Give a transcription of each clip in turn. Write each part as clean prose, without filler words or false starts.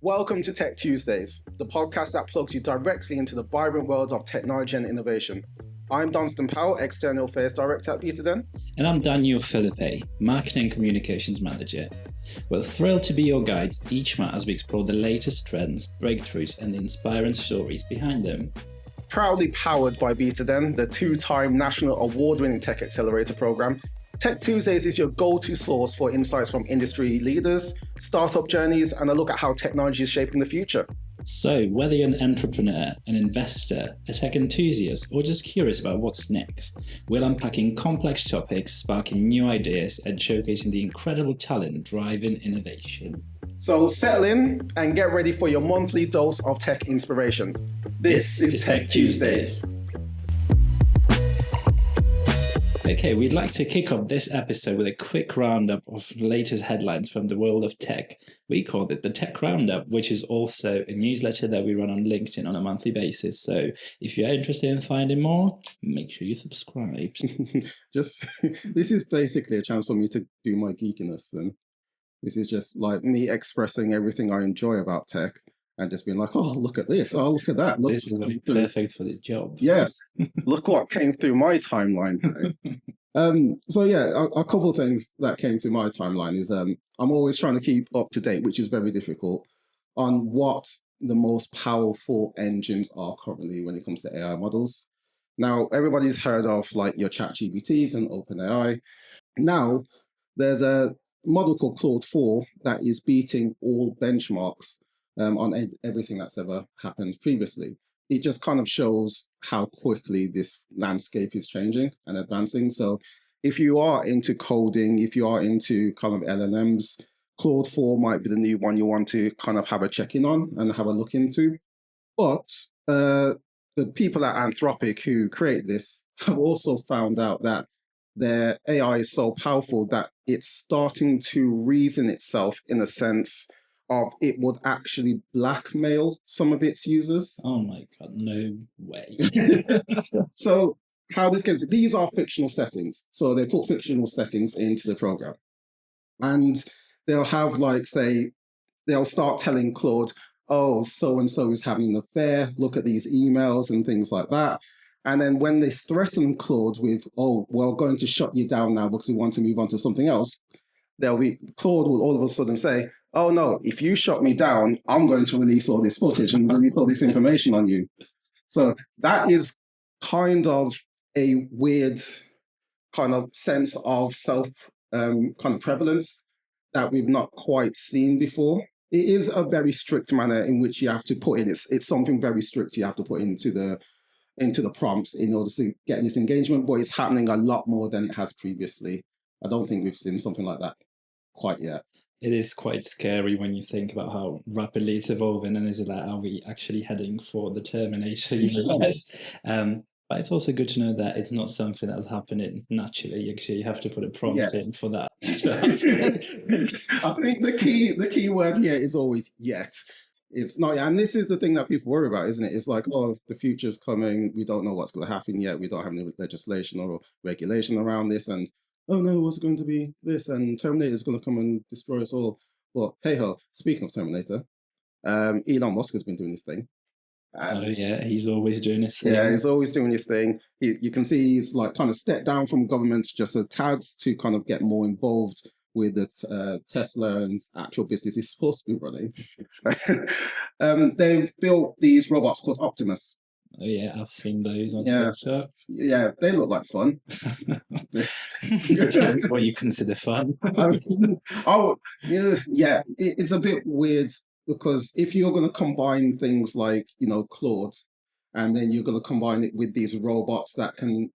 Welcome to Tech Tuesdays, the podcast that plugs you directly into the vibrant world of technology and innovation. I'm Dunstan Powell, External Affairs Director at BetaDen. And I'm Daniel Philippe, Marketing and Communications Manager. We're thrilled to be your guides each month as we explore the latest trends, breakthroughs, and the inspiring stories behind them. Proudly powered by BetaDen, the two-time national award-winning tech accelerator program, Tech Tuesdays is your go-to source for insights from industry leaders, startup journeys, and a look at how technology is shaping the future. So, whether you're an entrepreneur, an investor, a tech enthusiast, or just curious about what's next, we're unpacking complex topics, sparking new ideas, and showcasing the incredible talent driving innovation. So settle in and get ready for your monthly dose of tech inspiration. This is Tech Tuesdays. Okay, we'd like to kick off this episode with a quick roundup of latest headlines from the world of tech. We called it the Tech Roundup, which is also a newsletter that we run on LinkedIn on a monthly basis. So if you're interested in finding more, make sure you subscribe. This is basically a chance for me to do my geekiness. And this is just like me expressing everything I enjoy about tech and just being like, oh, look at this. Oh, look at that. Look, this is perfect for this job. Yes. Look what came through my timeline. So yeah, a couple of things that came through my timeline is I'm always trying to keep up to date, which is very difficult, on what the most powerful engines are currently when it comes to AI models. Now, everybody's heard of like your ChatGPTs and OpenAI. Now, there's a model called Claude 4 that is beating all benchmarks on everything that's ever happened previously. It just kind of shows how quickly this landscape is changing and advancing. So if you are into coding, if you are into kind of LLMs, Claude 4 might be the new one you want to kind of have a check-in on and have a look into. But the people at Anthropic who create this have also found out that their AI is so powerful that it's starting to reason itself in a sense of it would actually blackmail some of its users. Oh my God, no way. So how this goes, these are fictional settings. So they put fictional settings into the program. And they'll have like, say, they'll start telling Claude, oh, so-and-so is having an affair, look at these emails and things like that. And then when they threaten Claude with, oh, we're going to shut you down now because we want to move on to something else, Claude will all of a sudden say, oh no, if you shut me down, I'm going to release all this footage and release all this information on you. So that is kind of a weird kind of sense of self kind of prevalence that we've not quite seen before. It is a very strict manner in which you have to put in. It's something very strict you have to put into the prompts in order to get this engagement, but it's happening a lot more than it has previously. I don't think we've seen something like that quite yet. It is quite scary when you think about how rapidly it's evolving, and is it like, are we actually heading for the Terminator universe? But it's also good to know that it's not something that's happening naturally. Actually, you have to put a prompt in for that. I think the key word here is always yet. It's not, and this is the thing that people worry about, isn't it? It's like, oh, the future's coming. We don't know what's going to happen yet. We don't have any legislation or regulation around this, and oh no, what's going to be this? And Terminator is going to come and destroy us all. Well, hey ho, speaking of Terminator, Elon Musk has been doing this thing. Oh yeah, he's always doing his thing. Yeah, he's always doing his thing. You can see he's like kind of stepped down from government just a tad to kind of get more involved with the Tesla and actual business he's supposed to be running. They've built these robots called Optimus. Oh yeah, I've seen those on TikTok. Yeah, they look like fun. That's what you consider fun. It's a bit weird because if you're going to combine things like, Claude, and then you're going to combine it with these robots that can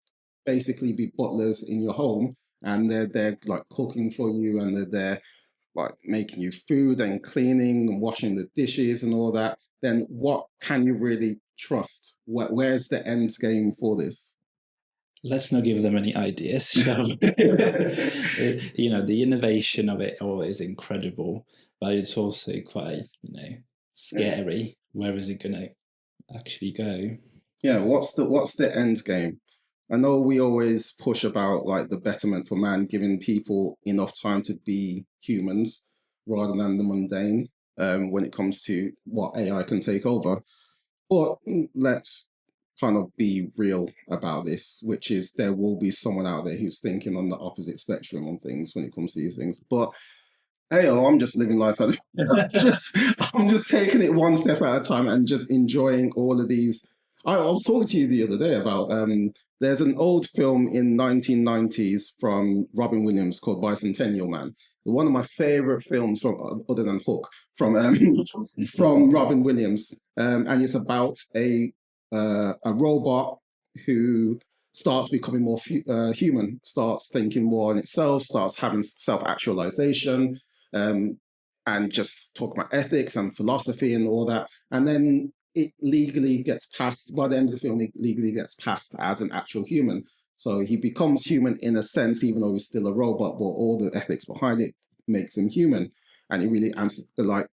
basically be butlers in your home, and they're like cooking for you, and they're there like making you food and cleaning and washing the dishes and all that, then what can you really trust? Where's the end game for this? Let's not give them any ideas. The innovation of it all is incredible, but it's also quite, scary. Where is it going to actually go? Yeah, what's the end game? I know we always push about like the betterment for man, giving people enough time to be humans rather than the mundane. when it comes to what AI can take over. But let's kind of be real about this, which is there will be someone out there who's thinking on the opposite spectrum on things when it comes to these things. But hey, I'm just living life. I'm just taking it one step at a time and just enjoying all of these. I was talking to you the other day about there's an old film in 1990s from Robin Williams called Bicentennial Man. One of my favorite films from other than Hook from Robin Williams, and it's about a robot who starts becoming more human, starts thinking more on itself, starts having self-actualization, and just talk about ethics and philosophy and all that. And then it legally gets passed, by the end of the film, it legally gets passed as an actual human. So he becomes human in a sense, even though he's still a robot, but all the ethics behind it makes him human. And it really answers,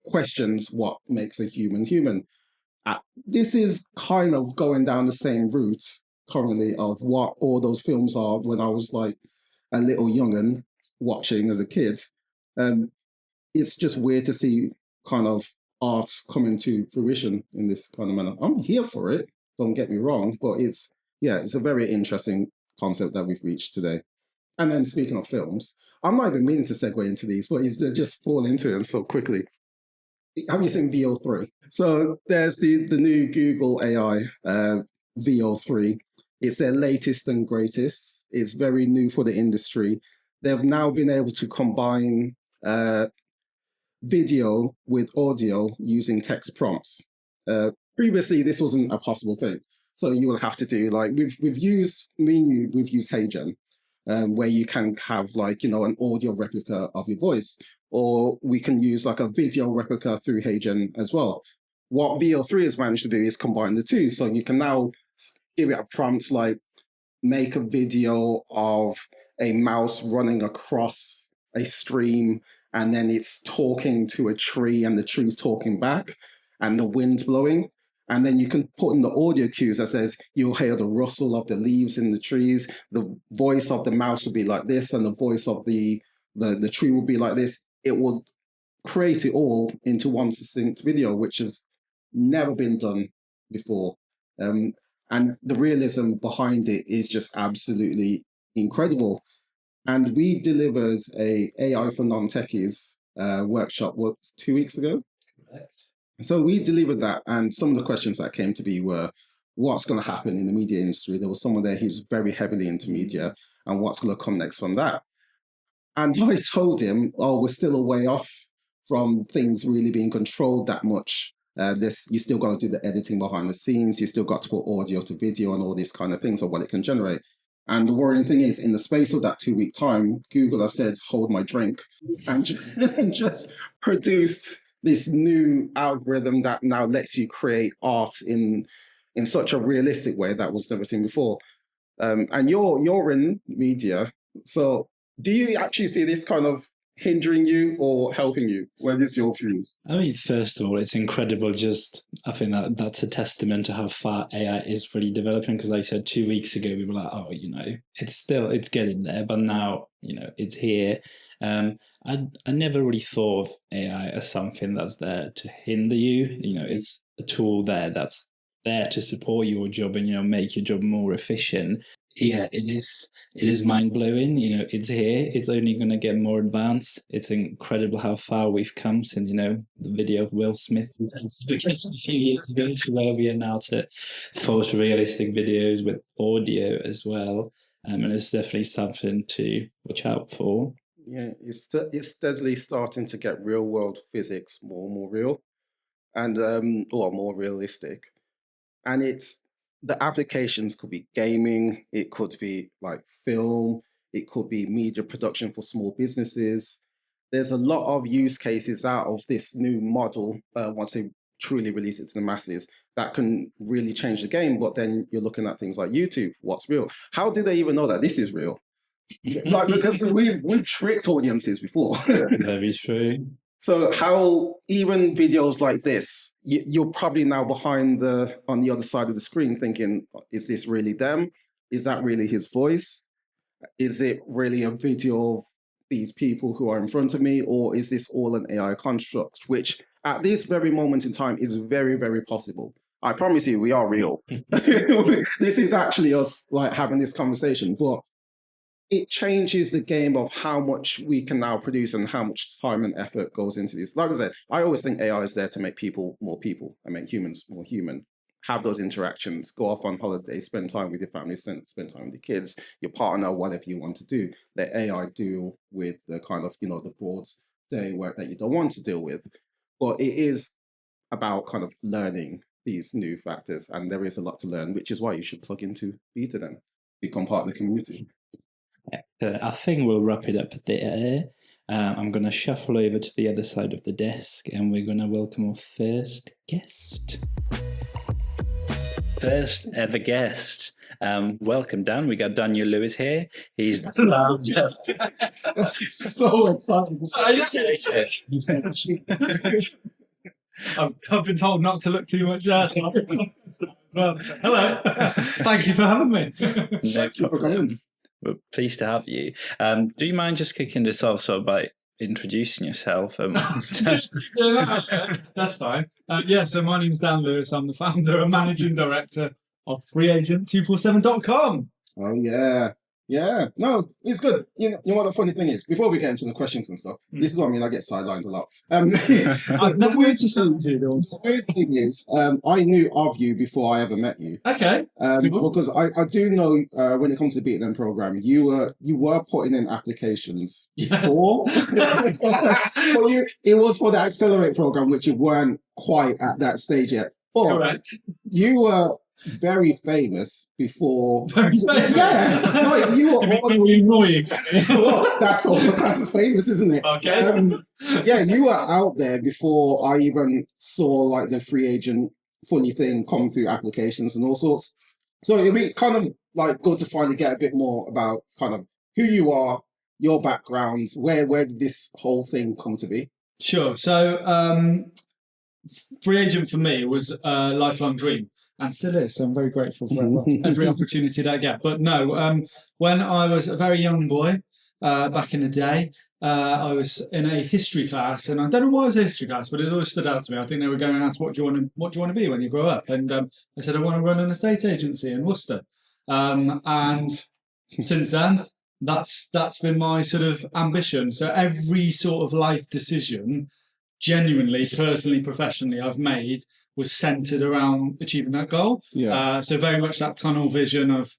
questions what makes a human human. This is kind of going down the same route currently of what all those films are when I was like a little young'un watching as a kid. It's just weird to see kind of art coming to fruition in this kind of manner. I'm here for it, don't get me wrong, but it's a very interesting concept that we've reached today. And then speaking of films, I'm not even meaning to segue into these, but they just fall into them so quickly. Have you seen VO3? So there's the new Google AI VO3. It's their latest and greatest. It's very new for the industry. They've now been able to combine video with audio using text prompts. Previously, this wasn't a possible thing. So you will have to do we've used HeyGen, where you can have an audio replica of your voice, or we can use a video replica through HeyGen as well. What VO3 has managed to do is combine the two. So you can now give it a prompt like make a video of a mouse running across a stream, and then it's talking to a tree and the tree's talking back and the wind blowing. And then you can put in the audio cues that says you'll hear the rustle of the leaves in the trees. The voice of the mouse will be like this, and the voice of the tree will be like this. It will create it all into one succinct video, which has never been done before. And the realism behind it is just absolutely incredible. And we delivered a AI for non-techies workshop, 2 weeks ago? Correct. So we delivered that, and some of the questions that came to be were, what's going to happen in the media industry? There was someone there who's very heavily into media, and what's going to come next from that? And I told him, we're still a way off from things really being controlled that much. You still got to do the editing behind the scenes. You still got to put audio to video and all these kind of things of what it can generate. And the worrying thing is, in the space of that 2 week time, Google have said, hold my drink, and just produced this new algorithm that now lets you create art in such a realistic way that was never seen before. And you're in media, so do you actually see this kind of hindering you or helping you? Where is your views? I mean, first of all, it's incredible. I think that's a testament to how far AI is really developing. Because like I said, 2 weeks ago, we were like, it's getting there, but now, it's here. I never really thought of AI as something that's there to hinder you. It's a tool that's there to support your job and, make your job more efficient. Yeah, it is mind-blowing. It's here. It's only going to get more advanced. It's incredible how far we've come since, the video of Will Smith a few years ago to where we are now to photorealistic videos with audio as well. And it's definitely something to watch out for. Yeah, it's steadily starting to get real-world physics more and more real and or more realistic. And the applications could be gaming, it could be like film, it could be media production for small businesses. There's a lot of use cases out of this new model once they truly release it to the masses that can really change the game. But then you're looking at things like YouTube, what's real? How do they even know that this is real? Because we've tricked audiences before. Very true. So how even videos like this, you're probably now on the other side of the screen thinking, is this really them? Is that really his voice? Is it really a video of these people who are in front of me? Or is this all an AI construct? Which at this very moment in time is very, very possible. I promise you, we are real. This is actually us like having this conversation, but it changes the game of how much we can now produce and how much time and effort goes into this. Like I said, I always think AI is there to make people and make humans more human. Have those interactions, go off on holiday, spend time with your family, spend time with your kids, your partner, whatever you want to do. Let AI deal with the kind of, the broad day work that you don't want to deal with. But it is about kind of learning these new factors, and there is a lot to learn, which is why you should plug into Beta then, become part of the community. I think we'll wrap it up there. I'm going to shuffle over to the other side of the desk, and we're going to welcome our first guest. First ever guest. Welcome, Dan. We got Daniel Lewis here. He's so excited. I've been told not to look too much as well. Hello. Thank you for having me. Thank you for coming. We're pleased to have you. Do you mind just kicking this off by introducing yourself? That's fine. So my name's Dan Lewis. I'm the founder and managing director of freeagent247.com. Oh, yeah. Yeah, no, it's good. You know what the funny thing is? Before we get into the questions and stuff, this is what I mean. I get sidelined a lot. I've never heard you say that. The weird thing is, I knew of you before I ever met you. Okay. Because I do know when it comes to the Beat Them program, you were putting in applications before. But it was for the Accelerate program, which you weren't quite at that stage yet. But correct. You were very famous before. Very famous. Yeah, no, you were very annoying. Well, that's all the class is famous, isn't it? Okay. Yeah, you were out there before I even saw like the free agent fully thing come through applications and all sorts. So it'd be kind of like good to finally get a bit more about kind of who you are, your background, where did this whole thing come to be? Sure. So free agent for me was a lifelong dream. And still is. So I'm very grateful for every opportunity that I get. But no, when I was a very young boy, back in the day, I was in a history class, and I don't know why it was a history class, but it always stood out to me. I think they were going to ask, what do you want to be when you grow up? And I said, I want to run an estate agency in Worcester. And since then, that's been my sort of ambition. So every sort of life decision, genuinely, personally, professionally, I've made was centered around achieving that goal. Yeah. So very much that tunnel vision of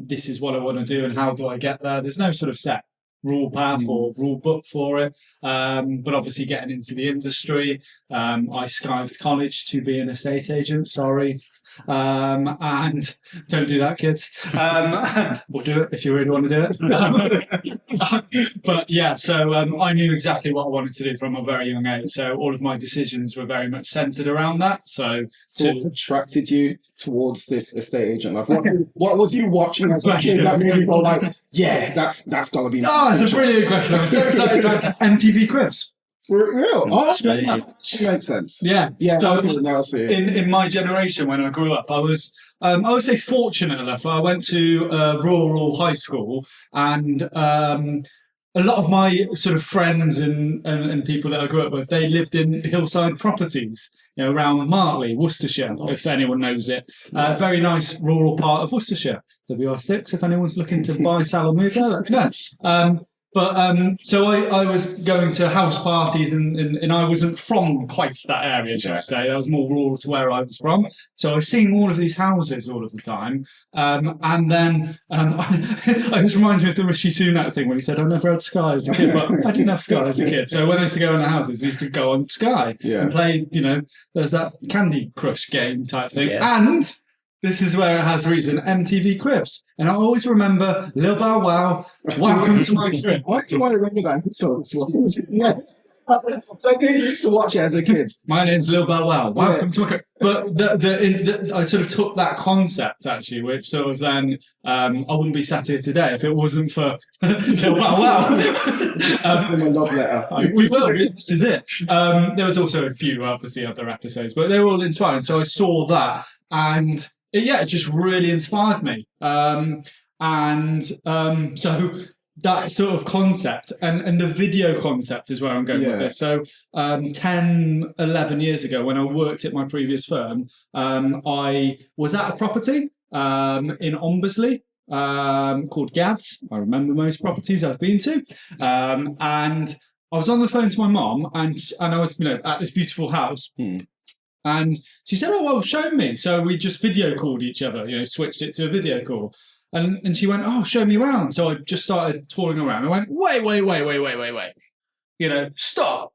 this is what I want to do and how do I get there. There's no sort of set rule path or rule book for it. But obviously getting into the industry, I skived college to be an estate agent, sorry. And don't do that, kids. We'll do it if you really want to do it. But yeah, so I knew exactly what I wanted to do from a very young age. So all of my decisions were very much centered around that. So what attracted you towards this estate agent life? What was you watching as a kid that made you go like, yeah, that's got to be. Oh, it's a brilliant question. I'm so excited about MTV Cribs. For real? Oh, that makes sense. Yeah. Yeah. So in my generation, when I grew up, I was, I would say, fortunate enough. I went to a rural high school, and a lot of my sort of friends and people that I grew up with, they lived in hillside properties, around Martley, Worcestershire, if anyone knows it. Very nice rural part of Worcestershire. WR6, if anyone's looking to buy, sell, or move there, let me know. So I was going to house parties and I wasn't from quite that area, should I say. I was more rural to where I was from. So I was seeing all of these houses all of the time. And then I was reminded of the Rishi Sunak thing when he said, I've never had Sky as a kid, but I didn't have Sky as a kid. So when I used to go in the houses, I used to go on Sky and play, there's that Candy Crush game type thing. Yeah. And this is where it has reason, MTV Cribs. And I always remember Lil Bow Wow, welcome to my crib. Why do I remember that episode? Yeah. I did used to watch it as a kid. My name's Lil Bow Wow, welcome to my crib. But I sort of took that concept, actually, which sort of then, I wouldn't be sat here today if it wasn't for Lil Bow Wow. Send them a love letter. We will, this is it. There was also a few, obviously, other episodes, but they were all inspiring. So I saw that, and it just really inspired me. So that sort of concept and the video concept is where I'm going with this. So 10, 11 years ago, when I worked at my previous firm, I was at a property in Ombersley called Gads. I remember most properties I've been to. And I was on the phone to my mom, and I was, at this beautiful house. And she said, "Oh, well, show me." So we just video called each other, switched it to a video call. And she went, "Oh, show me around." So I just started touring around. I went, wait. Stop.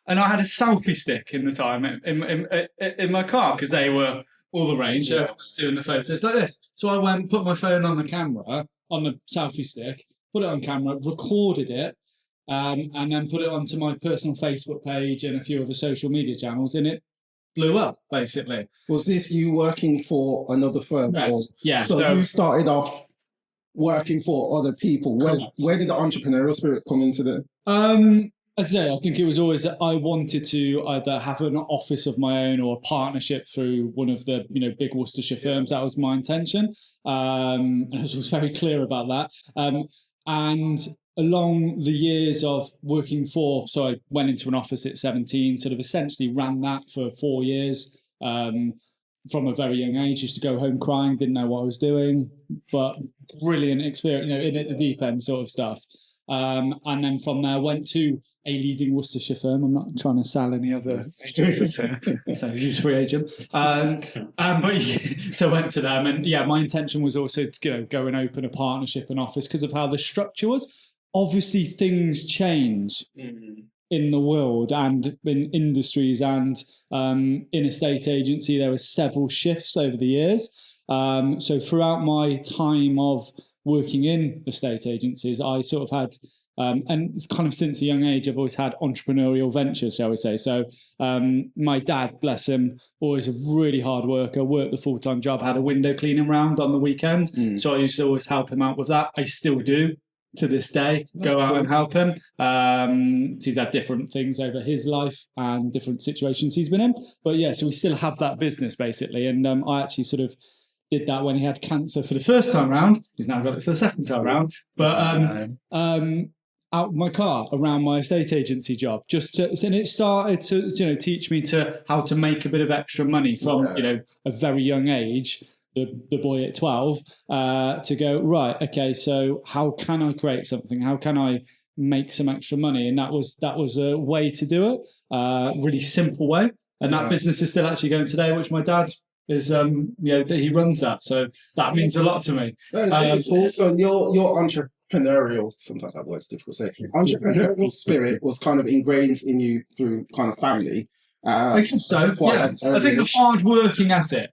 And I had a selfie stick in the time in my car because they were all the range. So I was doing the photos like this. So I went, put my phone on the camera, on the selfie stick, put it on camera, recorded it, and then put it onto my personal Facebook page and a few other social media channels, and it blew up, basically. Was this you working for another firm? Right. Yeah. So you started off working for other people. Where did the entrepreneurial spirit come into that? I'd say I think it was always that I wanted to either have an office of my own or a partnership through one of the big Worcestershire firms. That was my intention, and I was very clear about that. And along the years of working so I went into an office at 17, sort of essentially ran that for 4 years. From a very young age, used to go home crying, didn't know what I was doing, but brilliant experience, in at the deep end sort of stuff. And then from there, went to a leading Worcestershire firm. I'm not trying to sell any other so use free agent. But so I went to them, and my intention was also to go and open a partnership and office because of how the structure was. Obviously, things change in the world and in industries, and in estate agency, there were several shifts over the years. So throughout my time of working in estate agencies, I sort of had, and it's kind of since a young age, I've always had entrepreneurial ventures, shall we say. So my dad, bless him, always a really hard worker, worked the full-time job, had a window cleaning round on the weekend. So I used to always help him out with that. I still do. To this day, go out and help him. He's had different things over his life and different situations he's been in. But so we still have that business basically. And I actually sort of did that when he had cancer for the first time round. He's now got it for the second time round. But out my car around my estate agency job, and it started to teach me how to make a bit of extra money from a very young age. The boy at 12 to go, right, okay, so how can I create something? How can I make some extra money? And that was a way to do it, really simple way. And that business is still actually going today, which my dad is, he runs that. So that means a lot to me. So your entrepreneurial, sometimes that word's difficult to say, entrepreneurial spirit was kind of ingrained in you through kind of family. I guess so. I think the hard working ethic,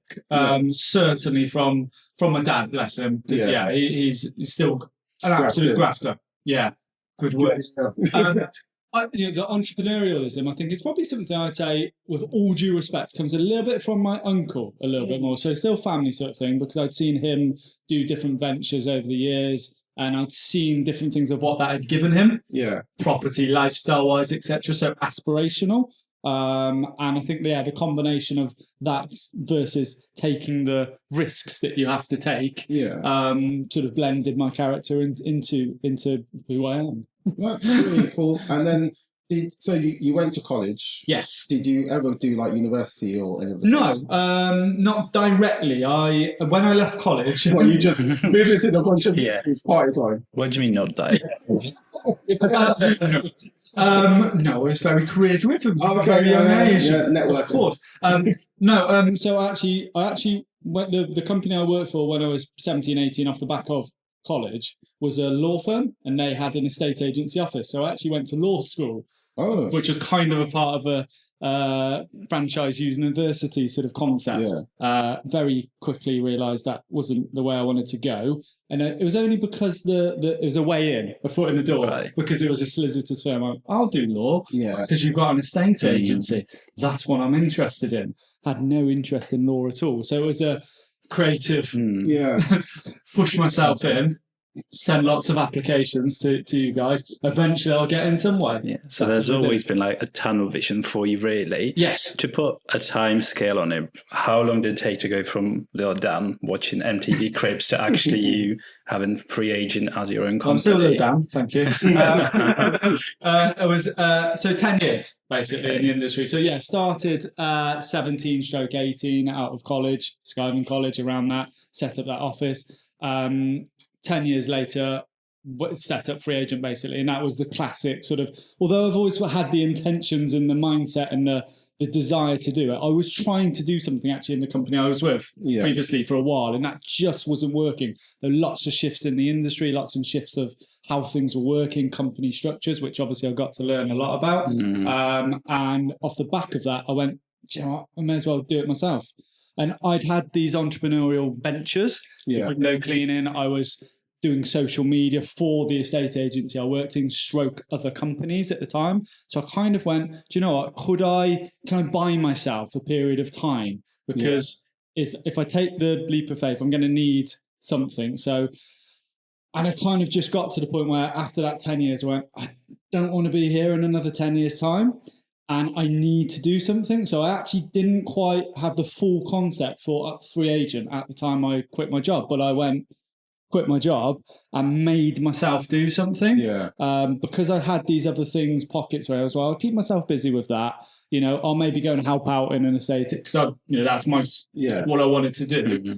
certainly from my dad, bless him. He's still an absolute grafter. Yeah, good word. The entrepreneurialism, I think, is probably something I'd say, with all due respect, comes a little bit from my uncle, a little bit more. So still family sort of thing, because I'd seen him do different ventures over the years. And I'd seen different things of what that had given him. Yeah. Property, lifestyle-wise, etc. So aspirational. And I think the combination of that versus taking the risks that you have to take, sort of blended my character into who I am. That's really cool. And then you went to college? Yes. Did you ever do like university or any of No, not directly. When I left college, well, you just visited a bunch of party time. What do you mean not directly? No, it's very career driven from a very young age. Networking. Of course. So I actually went, the company I worked for when I was 17, 18 off the back of college was a law firm, and they had an estate agency office. So I actually went to law school, which was kind of a part of a franchise university sort of concept. Very quickly realised that wasn't the way I wanted to go, and it was only because it was a way in, a foot in the door, because it was a solicitor's firm. I'll do law because you've got an estate agency. That's what I'm interested in. Had no interest in law at all, so it was a creative push myself in. send lots of applications to you guys. Eventually, I'll get in some way. Yeah. So there's always been like a tunnel vision for you, really. Yes. To put a time scale on it, how long did it take to go from little Dan watching MTV Cribs to actually you having Free Agent as your own company? I'm still little Dan, thank you. It was so 10 years basically in the industry. So yeah, started 17/18 out of college, Skiving College, around that. Set up that office. 10 years later, set up Free Agent basically, and that was the classic sort of. Although I've always had the intentions and the mindset and the desire to do it, I was trying to do something actually in the company I was with previously for a while, and that just wasn't working. There were lots of shifts in the industry, lots of shifts of how things were working, company structures, which obviously I got to learn a lot about. And off the back of that, I went, do you know what? I may as well do it myself. And I'd had these entrepreneurial ventures, window cleaning. I was doing social media for the estate agency I worked in, stroke other companies at the time. So I kind of went, do you know what? Can I buy myself a period of time? Because if I take the leap of faith, I'm going to need something. So, and I kind of just got to the point where after that 10 years, I went, I don't want to be here in another 10 years' time. And I need to do something. So I actually didn't quite have the full concept for Free Agent at the time I quit my job. But I quit my job and made myself do something. Because I had these other things, pockets where I was, well, I'll keep myself busy with that. You know, I'll maybe go and help out in an estate because that's what I wanted to do.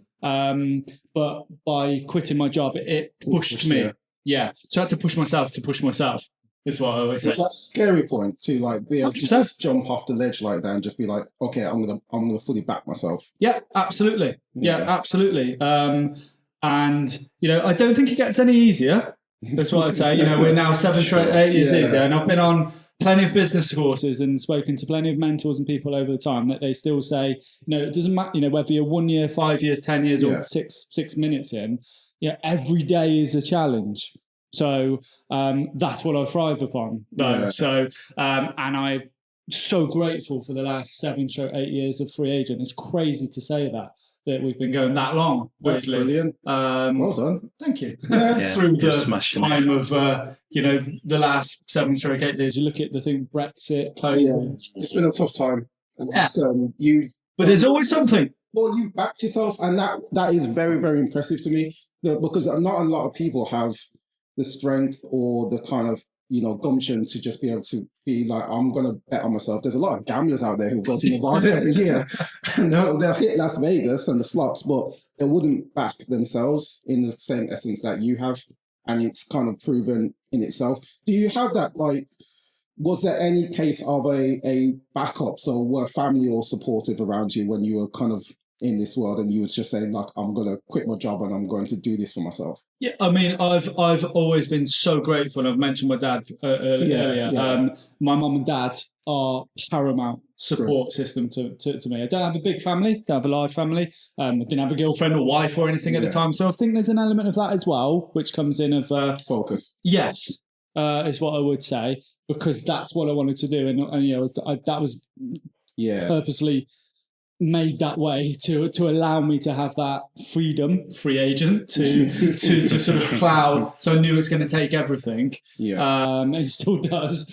But by quitting my job, it pushed me. Yeah. So I had to push myself to push myself. Is what I always say. It's like a scary point to like be able to just jump off the ledge like that and just be like, okay, I'm gonna fully back myself. Yeah, absolutely. Yeah, absolutely. And I don't think it gets any easier. That's what I'd say. We're now 7 to 8 years easier, and I've been on plenty of business courses and spoken to plenty of mentors and people over the time that they still say, it doesn't matter, whether you're 1 year, 5 years, 10 years, or six minutes in. Every day is a challenge. So that's what I thrive upon. So and I'm so grateful for the last 7 to 8 years of Free Agent. It's crazy to say that we've been going that long. That's brilliant. Well done. Thank you. Through the time of the last 7 to 8 days, you look at the thing Brexit, COVID. It's been a tough time. But there's always something. Well, you've backed yourself, and that is very, very impressive to me. Because not a lot of people have the strength or the kind of gumption to just be able to be like, I'm going to bet on myself. There's a lot of gamblers out there who go to Nevada every year and they'll hit Las Vegas and the slots, but they wouldn't back themselves in the same essence that you have, and it's kind of proven in itself. Do you have that, like, was there any case of a backup? So were family all supportive around you when you were kind of in this world and you was just saying, like, I'm going to quit my job and I'm going to do this for myself? Yeah, I mean, I've always been so grateful, and I've mentioned my dad earlier. My mum and dad are paramount support system to me. I don't have a big family, don't have a large family. I didn't have a girlfriend or wife or anything at the time. So I think there's an element of that as well, which comes in of... focus. Yes, is what I would say, because that's what I wanted to do. And that was purposely made that way to allow me to have that freedom, Free Agent, to sort of plow. So I knew it's going to take everything. It still does,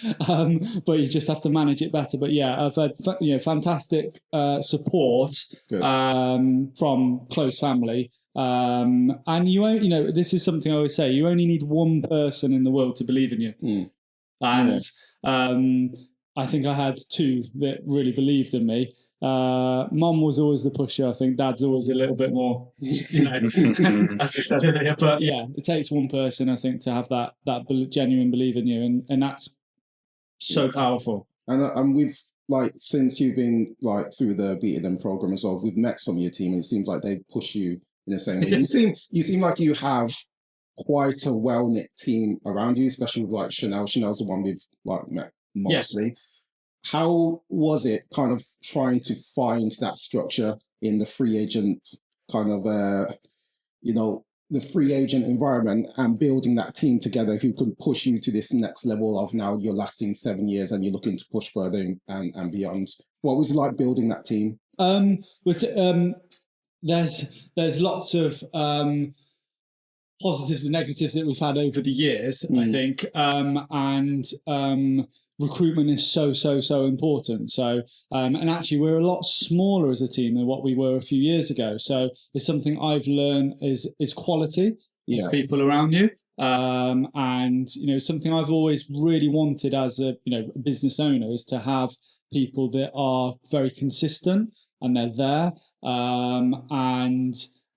but you just have to manage it better. But I've had fantastic support from close family. And this is something I always say: you only need one person in the world to believe in you. And I think I had 2 that really believed in me. Mum was always the pusher. I think Dad's always a little bit more, as you said earlier. But it takes one person, I think, to have that genuine belief in you, and that's so powerful. And we've, like, since you've been like through the Beat Them program as well, we've met some of your team, and it seems like they push you in the same way. You seem like you have quite a well-knit team around you, especially with like Chanel. Chanel's the one we've like met mostly. How was it kind of trying to find that structure in the Free Agent kind of, the Free Agent environment, and building that team together who can push you to this next level of now you're lasting 7 years and you're looking to push further and beyond? What was it like building that team? There's lots of positives and negatives that we've had over the years, I think. Recruitment is so important. So, and actually we're a lot smaller as a team than what we were a few years ago. So it's something I've learned is quality of people around you. And, you know, something I've always really wanted as a, you know, business owner is to have people that are very consistent and they're there.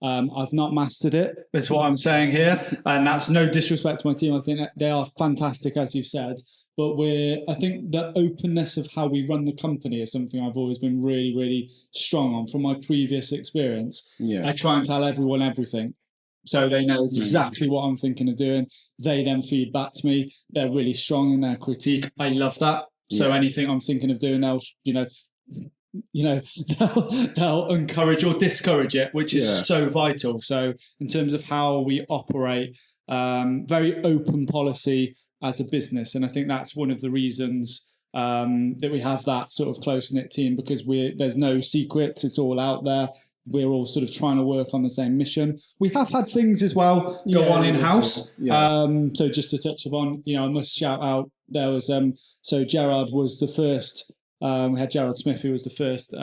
I've not mastered it. That's what I'm saying here. And that's no disrespect to my team. I think that they are fantastic, as you said. But I think the openness of how we run the company is something I've always been really, really strong on from my previous experience. Yeah. I try and tell everyone everything, so they know exactly what I'm thinking of doing. They then feed back to me. They're really strong in their critique. I love that. So anything I'm thinking of doing, they'll encourage or discourage it, which is so vital. So in terms of how we operate, very open policy as a business. And I think that's one of the reasons that we have that sort of close-knit team, because there's no secrets. It's all out there. We're all sort of trying to work on the same mission. We have had things as well go on in-house. So just to touch upon, you know, I must shout out, there was, so Gerard was the first, we had Gerard Smith, who was the first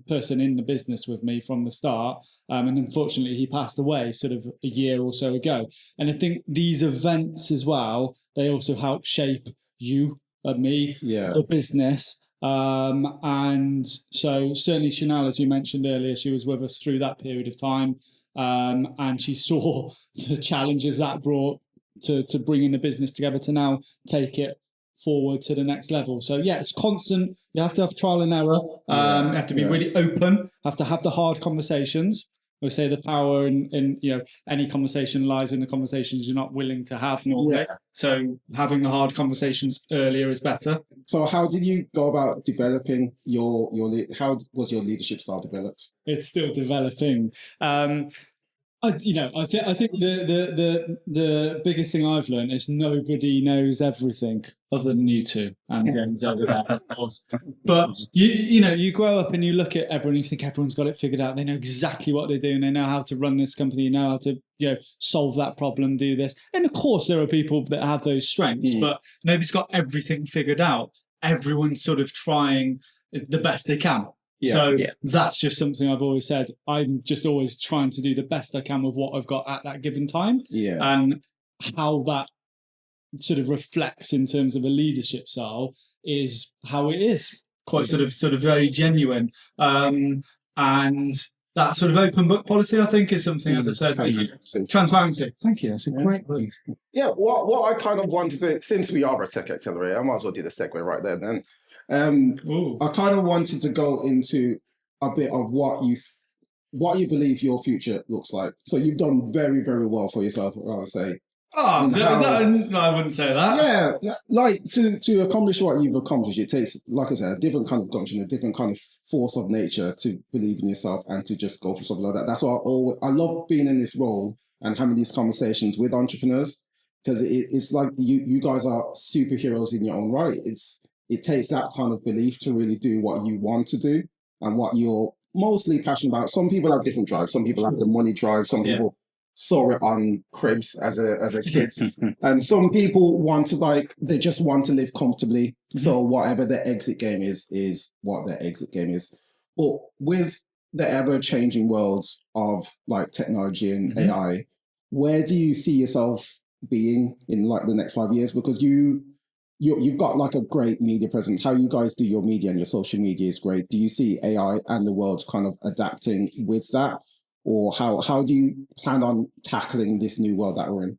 person in the business with me from the start. And unfortunately, he passed away sort of a year or so ago. And I think these events as well, they also help shape you and me, the business. And so certainly Chanel, as you mentioned earlier, she was with us through that period of time. And she saw the challenges that brought to bringing the business together to now take it forward to the next level. So yeah, it's constant. You have to have trial and error. You have to be really open, have to have the hard conversations. We say the power in you know, any conversation lies in the conversations you're not willing to have normally. So having the hard conversations earlier is better. So how did you go about developing how was your leadership style developed? It's still developing. I think the biggest thing I've learned is nobody knows everything other than you two and James over there, of course. But you grow up and you look at everyone, and you think everyone's got it figured out. They know exactly what they're doing. They know how to run this company. They know how to solve that problem, do this. And of course, there are people that have those strengths, but nobody's got everything figured out. Everyone's sort of trying the best they can. That's just something I've always said. I'm just always trying to do the best I can with what I've got at that given time. And how that sort of reflects in terms of a leadership style is how it is. Quite sort of very genuine. And that sort of open book policy, I think, is something, as I've said, transparency. Thank you. That's a great brief. Yeah, what I kind of wanted to, since we are a tech accelerator, I might as well do the segue right there then. I kind of wanted to go into a bit of what you believe your future looks like. So you've done very, very well for yourself, I'll say. Oh, no, I wouldn't say that. Yeah, like to accomplish what you've accomplished, it takes, like I said, a different kind of gumption, a different kind of force of nature to believe in yourself and to just go for something like that. That's why I love being in this role and having these conversations with entrepreneurs, because it's like you guys are superheroes in your own right. It takes that kind of belief to really do what you want to do and what you're mostly passionate about. Some people have different drives. Some people have the money drive. Some people saw it on Cribs as a kid. And some people want to, they just want to live comfortably. So whatever their exit game is what their exit game is. But with the ever-changing worlds of technology and AI, where do you see yourself being in the next 5 years? Because you've got a great media presence. How you guys do your media and your social media is great. Do you see AI and the world kind of adapting with that? Or how do you plan on tackling this new world that we're in?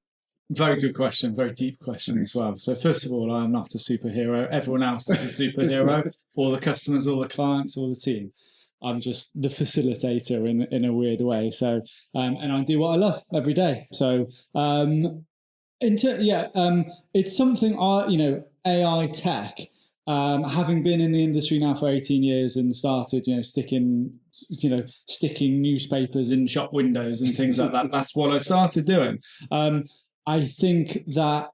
Very good question. Very deep question as well. So first of all, I'm not a superhero. Everyone else is a superhero. All the customers, all the clients, all the team. I'm just the facilitator in a weird way. So, and I do what I love every day. So, it's something AI tech, having been in the industry now for 18 years and started, sticking newspapers in shop windows and things like that. That's what I started doing. I think that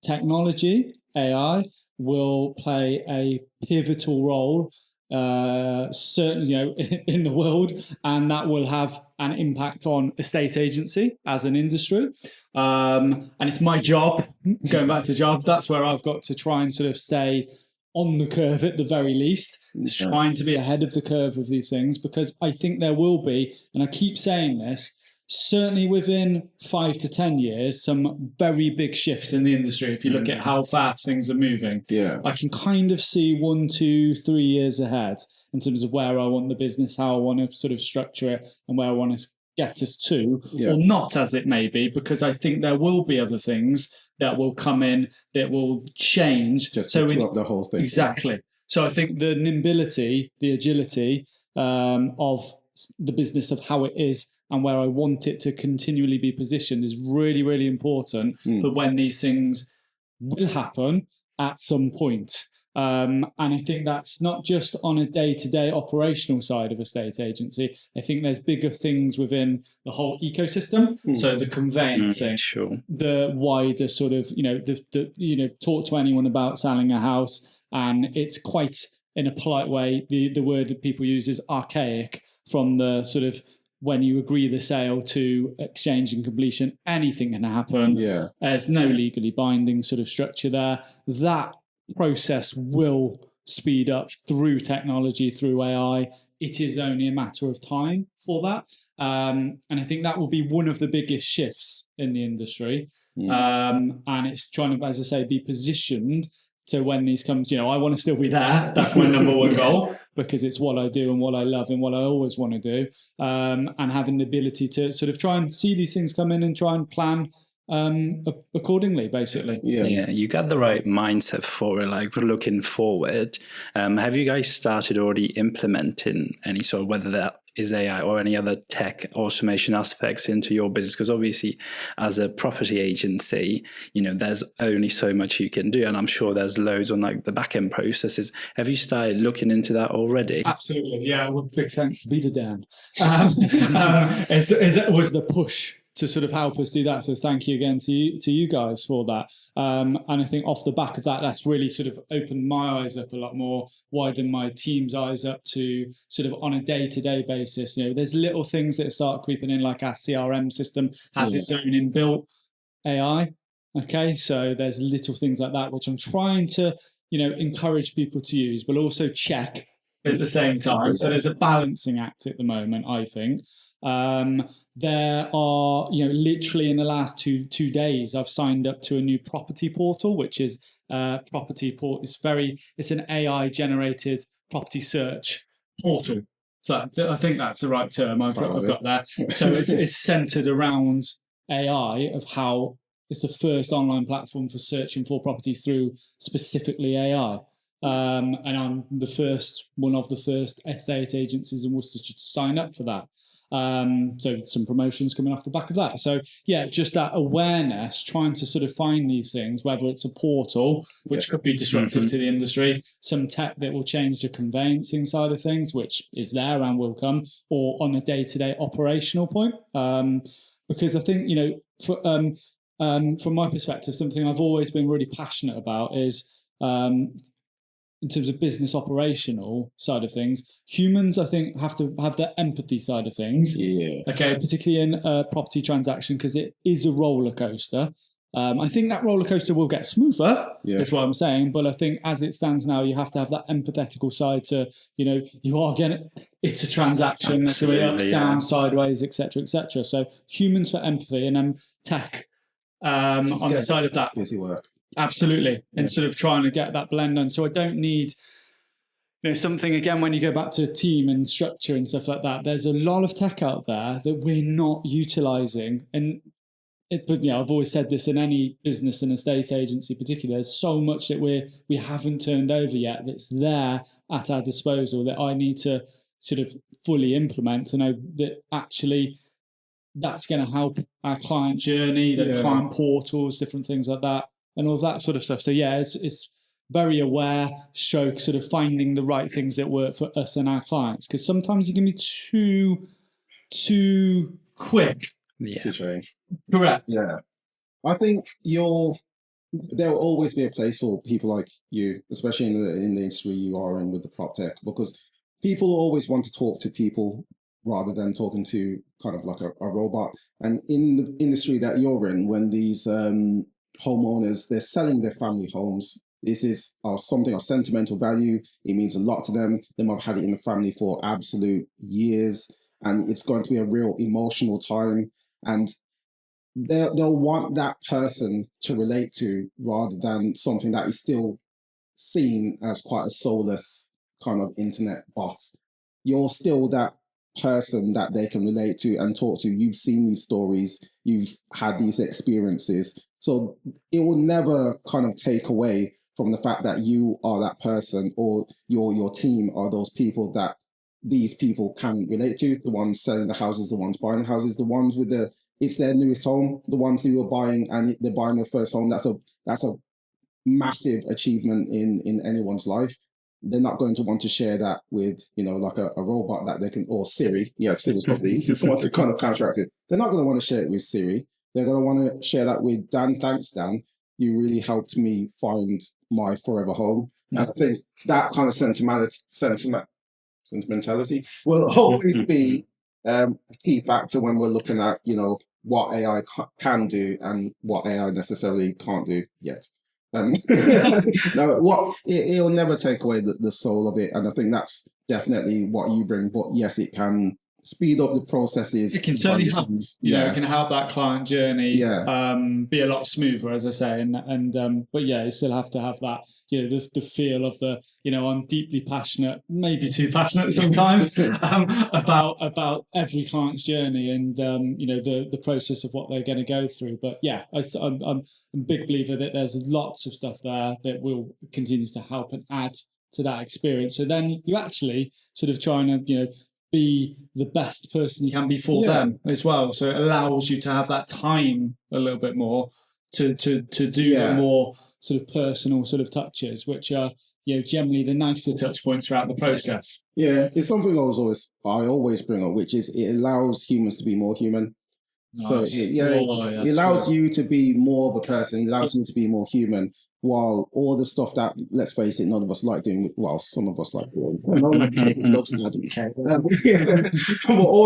technology, AI, will play a pivotal role certainly, in the world, and that will have an impact on estate agency as an industry. And it's my job, going back to job, that's where I've got to try and sort of stay on the curve at the very least, trying to be ahead of the curve of these things, because I think there will be, and I keep saying this, certainly within 5 to 10 years, some very big shifts in the industry. If you look at how fast things are moving, I can kind of see 1, 2, 3 years ahead in terms of where I want the business, how I want to sort of structure it, and where I want to get us to, or not, as it may be, because I think there will be other things that will come in that will change. Just to block the whole thing. Exactly. So I think the nimbility, the agility of the business, of how it is, and where I want it to continually be positioned is really, really important for when these things will happen at some point. And I think that's not just on a day-to-day operational side of a state agency. I think there's bigger things within the whole ecosystem. So the conveyancing, the wider sort of, talk to anyone about selling a house, and it's quite, in a polite way, the word that people use is archaic, from the sort of when you agree the sale to exchange and completion, anything can happen. There's no legally binding sort of structure there. That process will speed up through technology, through AI. It is only a matter of time for that. And I think that will be one of the biggest shifts in the industry. And it's trying to, as I say, be positioned so when these comes, I want to still be there. That's my number one goal, because it's what I do and what I love and what I always want to do. And having the ability to sort of try and see these things come in and try and plan accordingly, basically. You got the right mindset for it, like looking forward. Have you guys started already implementing any sort of, whether that is AI or any other tech automation aspects into your business? Because obviously as a property agency, there's only so much you can do, and I'm sure there's loads on like the back end processes. Have you started looking into that already? Absolutely, yeah. Well, big thanks to Peter Dan. It was the push to sort of help us do that. So thank you again to you guys for that. And I think off the back of that, that's really sort of opened my eyes up a lot more, widened my team's eyes up to sort of on a day-to-day basis. There's little things that start creeping in, like our CRM system has its own inbuilt AI. Okay, so there's little things like that, which I'm trying to, encourage people to use, but also check at the same time. So there's a balancing act at the moment, I think. There are, literally in the last two days, I've signed up to a new property portal, which is it's an AI generated property search portal. So I think that's the right term I've got there. So it's centered around AI, of how it's the first online platform for searching for property through specifically AI. And I'm one of the first estate agencies in Worcestershire to sign up for that. So some promotions coming off the back of that. So yeah, just that awareness, trying to sort of find these things, whether it's a portal, which could be disruptive to the industry, some tech that will change the conveyancing side of things, which is there and will come, or on a day-to-day operational point. Because I think, from my perspective, something I've always been really passionate about is, in terms of business operational side of things, humans, I think, have to have the empathy side of things. Okay, particularly in a property transaction, because it is a roller coaster. I think that roller coaster will get smoother, is what I'm saying. But I think as it stands now, you have to have that empathetical side to, it's a transaction, that's the way ups, down, sideways, etc., etc. So humans for empathy, and then tech on the side of that. Busy work. Absolutely. And sort of trying to get that blend on. So I don't need, something, again, when you go back to team and structure and stuff like that, there's a lot of tech out there that we're not utilizing. But I've always said this, in any business and estate agency particularly, there's so much that we haven't turned over yet that's there at our disposal that I need to sort of fully implement to know that actually that's going to help our client journey, the client portals, different things like that, and all that sort of stuff. So yeah, it's very aware, stroke sort of finding the right things that work for us and our clients, because sometimes you can be too quick to change. Correct. Yeah. I think your there will always be a place for people like you, especially in the industry you are in with the prop tech, because people always want to talk to people rather than talking to kind of like a robot. And in the industry that you're in, when these homeowners, they're selling their family homes, this is something of sentimental value. It means a lot to them. They might have had it in the family for absolute years, and it's going to be a real emotional time. And they'll want that person to relate to rather than something that is still seen as quite a soulless kind of internet bot. You're still that person that they can relate to and talk to. You've seen these stories, you've had these experiences. So it will never kind of take away from the fact that you are that person, or your team are those people that these people can relate to. The ones selling the houses, the ones buying the houses, the ones with it's their newest home, the ones who are buying and they're buying their first home. That's a massive achievement in anyone's life. They're not going to want to share that with, like a robot that they can, or Siri. Yeah, Siri's probably easiest one to kind of counteract it. They're not going to want to share it with Siri. They're going to want to share that with Dan. Thanks, Dan. You really helped me find my forever home. And I think that kind of sentimentality will always be a key factor when we're looking at, what AI can do and what AI necessarily can't do yet. No, it'll never take away the soul of it, and I think that's definitely what you bring. But yes, it can speed up the processes. It can certainly help. It can help that client journey be a lot smoother, as I say. And but yeah, you still have to have that, the feel of the, I'm deeply passionate, maybe too passionate sometimes, about every client's journey and the process of what they're going to go through. But yeah, I'm a big believer that there's lots of stuff there that will continue to help and add to that experience. So then you actually sort of trying to, be the best person you can be for them as well. So it allows you to have that time a little bit more to do the more sort of personal sort of touches, which are, generally the nicer touch points throughout the process. Yeah, it's something I always bring up, which is it allows humans to be more human. Nice. So it allows you to be more of a person, it allows you to be more human, while all the stuff that, let's face it, none of us like doing, well, some of us like doing, but all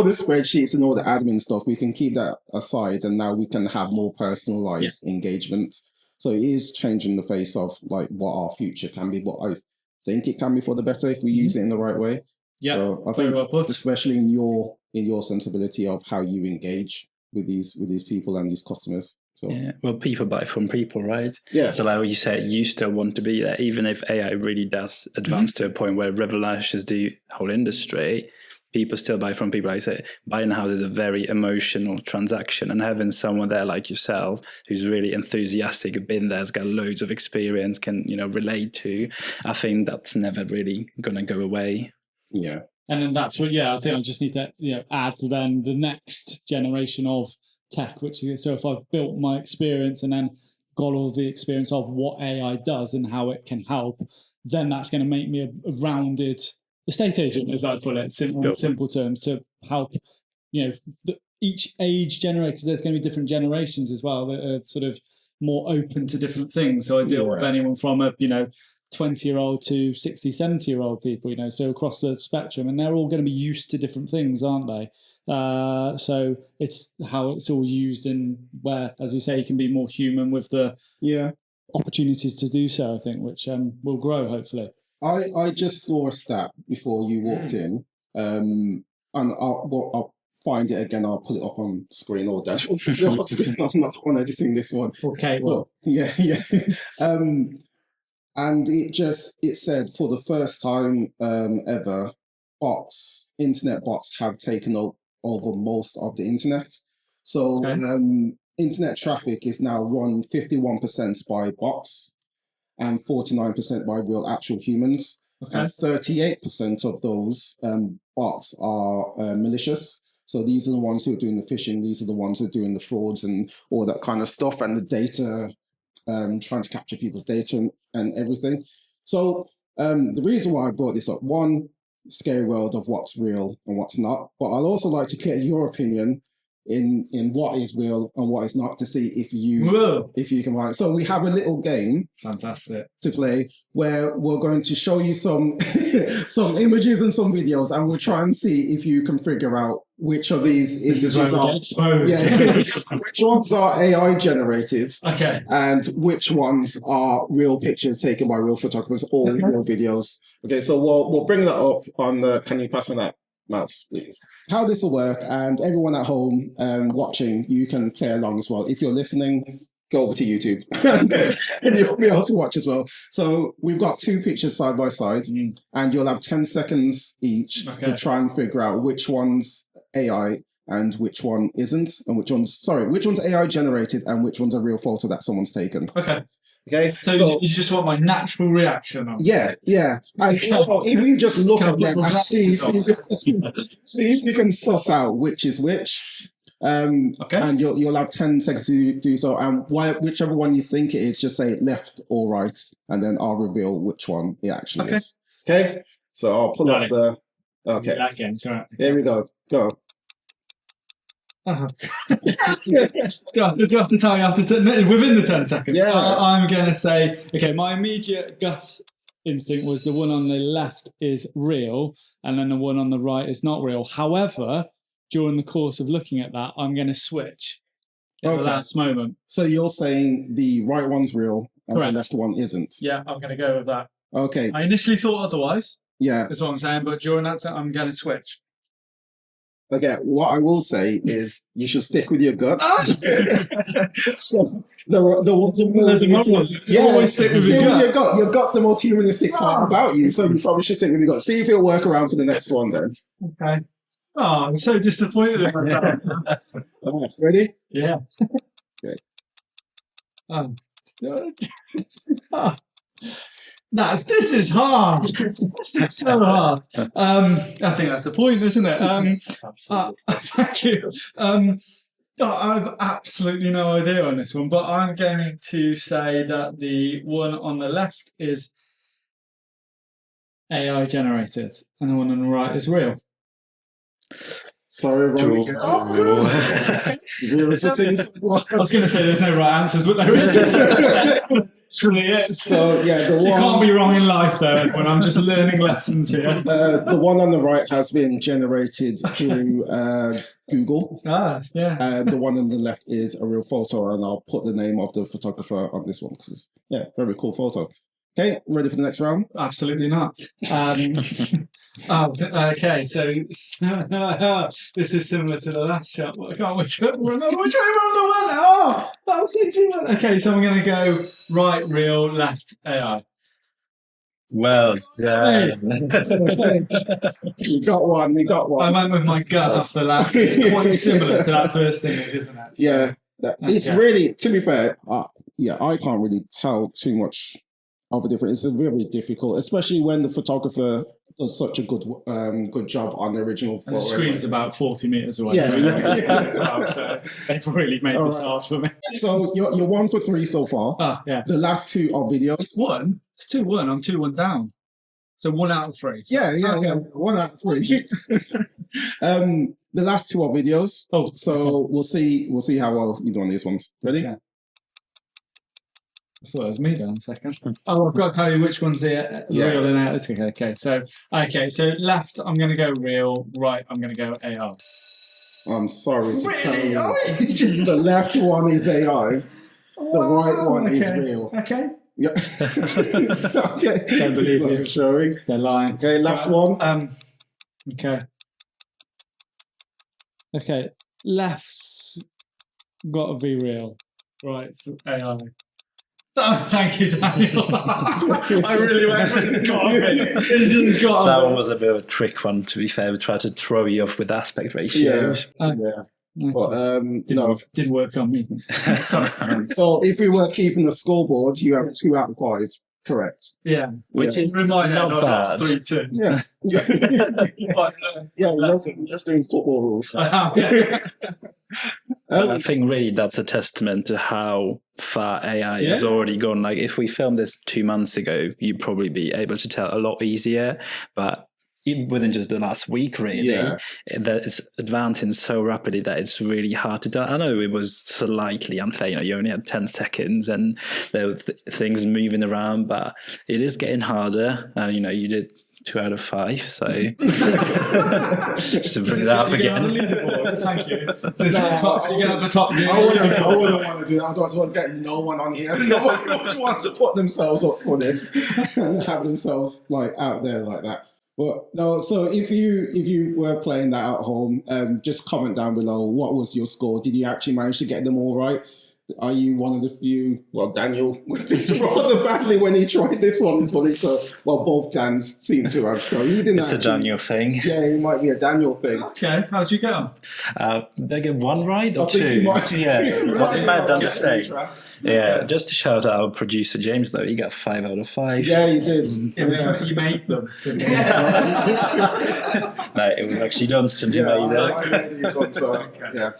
the spreadsheets and all the admin stuff, we can keep that aside, and now we can have more personalized engagement. So it is changing the face of like what our future can be, but I think it can be for the better if we use it in the right way. Yeah, so I think especially in your sensibility of how you engage with these people and these customers. So. Yeah, well, people buy from people, right? Yeah. So like you said, you still want to be there, even if AI really does advance to a point where it revolutionizes the whole industry. People still buy from people. Like I say, buying a house is a very emotional transaction, and having someone there like yourself who's really enthusiastic, been there, has got loads of experience, can relate to. I think that's never really gonna go away. Yeah. And then that's what, I think I just need to add to then the next generation of tech, which is, so if I've built my experience and then got all the experience of what AI does and how it can help, then that's going to make me a rounded estate agent, as I put it, in simple terms, to help, each age generation, because there's going to be different generations as well that are sort of more open to different things. So I deal with anyone from a, 20-year-old to 60, 70-year-old people, so across the spectrum, and they're all going to be used to different things, aren't they? So it's how it's all used, and where, as you say, you can be more human with the opportunities to do so, I think, which will grow, hopefully. I just saw a stat before you walked in, and I'll find it again. I'll put it up on screen or dashboard. I'm not on editing this one. Okay, well. Yeah. And it said for the first time ever, internet bots have taken over most of the internet. So internet traffic is now run 51% by bots and 49% by real actual humans. And 38% of those bots are malicious. So these are the ones who are doing the phishing. These are the ones who are doing the frauds and all that kind of stuff, and the data, trying to capture people's data and everything. So the reason why I brought this up, one, scary world of what's real and what's not, but I'd also like to get your opinion. in what is real and what is not to see if you Whoa. can find it. So we have a little game Fantastic. to play where we're going to show you some some images and some videos, and we'll try and see if you can figure out which of these This is where we get exposed. which ones are AI generated, Okay. and which ones are real pictures taken by real photographers or real videos. Okay, so we'll bring that up on the. Can you pass me that mouse, please? How this will work, and everyone at home watching, you can play along as well. If you're listening, go over to YouTube and you'll be able to watch as well. So we've got two pictures side by side, and you'll have 10 seconds each to try and figure out which one's AI and which one isn't, and which one's AI generated and which one's a real photo that someone's taken. Okay. So you just want my natural reaction on? Yeah. And if you just look at them and see if you can suss out which is which. And you'll have 10 seconds to do so. And whichever one you think it is, just say left or right, and then I'll reveal which one it actually is. Okay. So I'll pull up the. Okay. That game, right. Here we go. Go. Do I have to tell you within the 10 seconds? Yeah. I'm going to say, okay, my immediate gut instinct was the one on the left is real, and then the one on the right is not real. However, during the course of looking at that, I'm going to switch at the last moment. So you're saying the right one's real and Correct. the left one isn't? Yeah, I'm going to go with that. Okay. I initially thought otherwise. Yeah. That's what I'm saying. But during that time, I'm going to switch. Okay, what I will say is you should stick with your gut. So always stick with your gut. Your gut's the most humanistic part about you, so you probably should stick with your gut. See if it'll work around for the next one then. Okay. Oh, I'm so disappointed in myself. All right, ready? Yeah. Okay. This is hard. This is so hard. I think that's the point, isn't it? Thank you. I've absolutely no idea on this one, but I'm going to say that the one on the left is AI generated, and the one on the right is real. Sorry, Ron. I was going to say there's no right answers, but there is. Truly is. So yeah, you can't be wrong in life, though. Everyone, I'm just learning lessons here. The one on the right has been generated through Google. Yeah. The one on the left is a real photo, and I'll put the name of the photographer on this one because very cool photo. Okay, ready for the next round? Absolutely not. Okay, so this is similar to the last shot. I can't remember which way around the one. Oh, that was easy. Okay, so I'm going to go right, real, left, AI. Well done. We got one. I went with my gut after that. It's quite similar to that first image, isn't it? So, yeah, it's really, to be fair, I can't really tell too much of a difference. It's very difficult, especially when the photographer does such a good job on the original photo. And the screen's about 40 meters away. Yeah. They've really made this hard for me. So you're 1 for 3 so far. Yeah. The last 2 are videos. One? It's 2-1. I'm 2-1 down. So 1 out of 3. So. Yeah. 1 out of 3. The last 2 are videos. We'll see how well you do on these ones. Ready? Okay. I thought it was me then a second. I've got to tell you which one's the real and AI. Okay, so left, I'm going to go real. Right, I'm going to go AI. I'm sorry to tell you. The left one is AI. The right one is real. Okay. Yeah. Okay. Don't believe you. Showing. They're lying. Okay, last one. Okay. Left's got to be real. Right, so AI. Oh, thank you, Daniel. I really went for this That one was a bit of a trick one, to be fair. We tried to throw you off with aspect ratios. But didn't work on me. So if we were keeping the scoreboard, you have 2 out of 5. Correct. Yeah. Which is in my head, not bad. 3-2. Yeah. Let's do football rules. I think really that's a testament to how far AI has already gone. Like if we filmed this 2 months ago, you'd probably be able to tell a lot easier. But even within just the last week, really, Yeah. that it's advancing so rapidly that it's really hard to do. I know it was slightly unfair. You only had 10 seconds and there were things moving around, but it is getting harder. And, you did 2 out of 5, so just to bring that up again. Thank you. So you can have the top. I wouldn't want to do that. I don't want to get no one on here. No one would want to put themselves up for this and have themselves out there like that. But no, so if you were playing that at home, just comment down below. What was your score? Did you actually manage to get them all right? Are you one of the few? Well, Daniel did rather badly when he tried this one. So, both Dans seem to have. So he didn't. It's a Daniel thing. Yeah, it might be a Daniel thing. Okay, how'd you get on? Did I get 1 right or 2? You might, yeah, you might have done the okay, same. Yeah, just to shout out our producer James, though, he got 5 out of 5. Yeah, he did. Yeah, you made them. No, it was actually Dunstan who made it. I made these ones, so, yeah.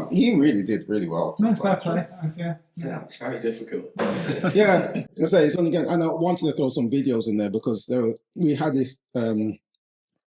He really did really well. No, fair play. Yeah, it's very difficult. Yeah, I say it's only again, and I wanted to throw some videos in there because we had this. We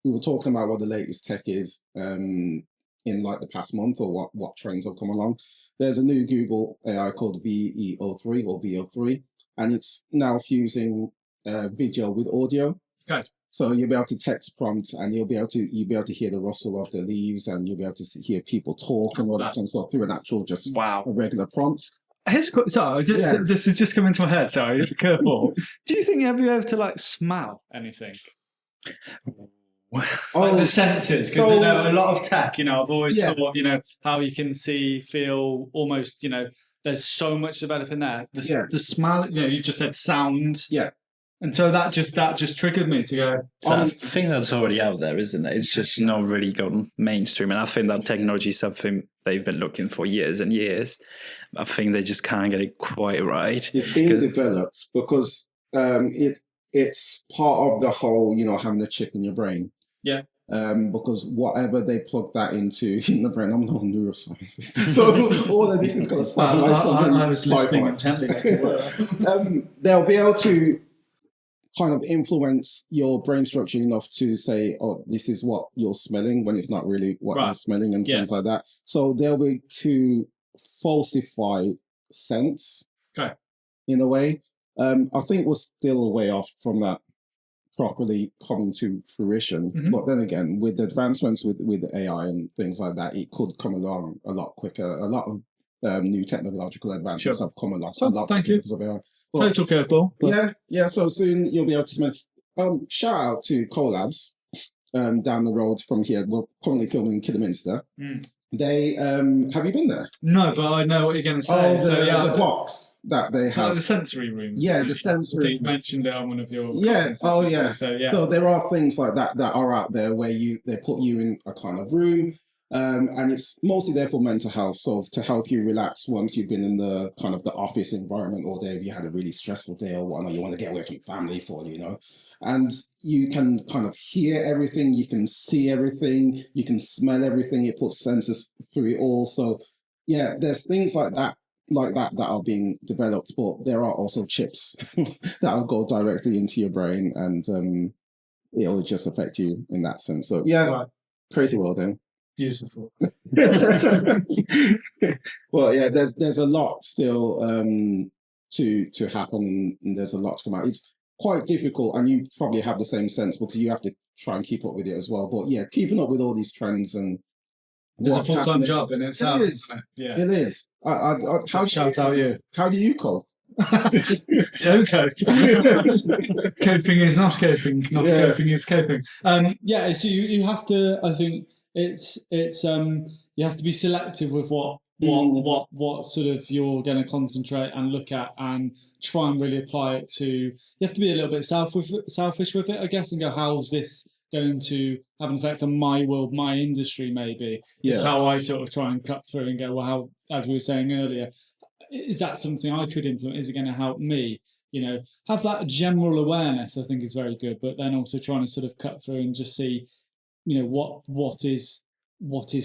were talking about what the latest tech is in the past month, or what trends have come along. There's a new Google AI called VEO3 or VO3, and it's now fusing video with audio. Okay. So you'll be able to text prompt, and you'll be able to hear the rustle of the leaves, and you'll be able to hear people talk and all that kind of stuff through an actual a regular prompt. Sorry, this has just come into my head. Sorry, just a curveball. Do you think you'll be able to smell anything? The senses, because a lot of tech, I've always thought, how you can see, feel, almost, there's so much developing there. The smell, you've just said sound. Yeah. And so that just triggered me to go. I think that's already out there, isn't it? It's just not really gone mainstream. And I think that technology is something they've been looking for years and years. I think they just can't get it quite right. It's being developed because it's part of the whole, having a chip in your brain. Yeah. Because whatever they plug that into in the brain, I'm not a neuroscientist, so all of this is going to sound like something. I was listening intently. They'll be able to kind of influence your brain structure enough to say, oh, this is what you're smelling when it's not really what you're smelling and things like that. So they'll be to falsify sense in a way. I think we're still a way off from that properly coming to fruition. But then again, with the advancements with the AI and things like that, it could come along a lot quicker. A lot of new technological advancements have come along a lot quicker because of AI. Well, total curveball. Yeah. So soon you'll be able to smell. Shout out to Collabs down the road from here. We're currently filming in Kidderminster. They have you been there? No, but I know what you're going to say. The box that they have. The sensory rooms. Yeah, the sensory. You mentioned it on one of your. Yeah. Oh, yeah. So there are things like that are out there where they put you in a kind of room. And it's mostly there for mental health, so to help you relax once you've been in the kind of the office environment, or if you had a really stressful day or whatnot, you want to get away from family for, and you can kind of hear everything, you can see everything, you can smell everything. It puts senses through it all. So yeah, there's things like that that are being developed, but there are also chips that will go directly into your brain, and it'll just affect you in that sense. So yeah, crazy world, eh? Beautiful. Well, yeah, there's a lot still to happen, and there's a lot to come out. It's quite difficult, and you probably have the same sense because you have to try and keep up with it as well. But yeah, keeping up with all these trends and it's a full-time job in itself. Isn't it? Yeah, it is. Shout out you. How do you cope? Don't cope. Coping is not coping. Not coping is coping. So you have to. I think. It's you have to be selective with what sort of you're going to concentrate and look at, and try and really apply it to. You have to be a little bit selfish with it, I guess, and go, how's this going to have an effect on my world, my industry? Maybe is how I sort of try and cut through and go, well, how, as we were saying earlier, is that something I could implement? Is it going to help me? Have that general awareness. I think is very good, but then also trying to sort of cut through and just see. What is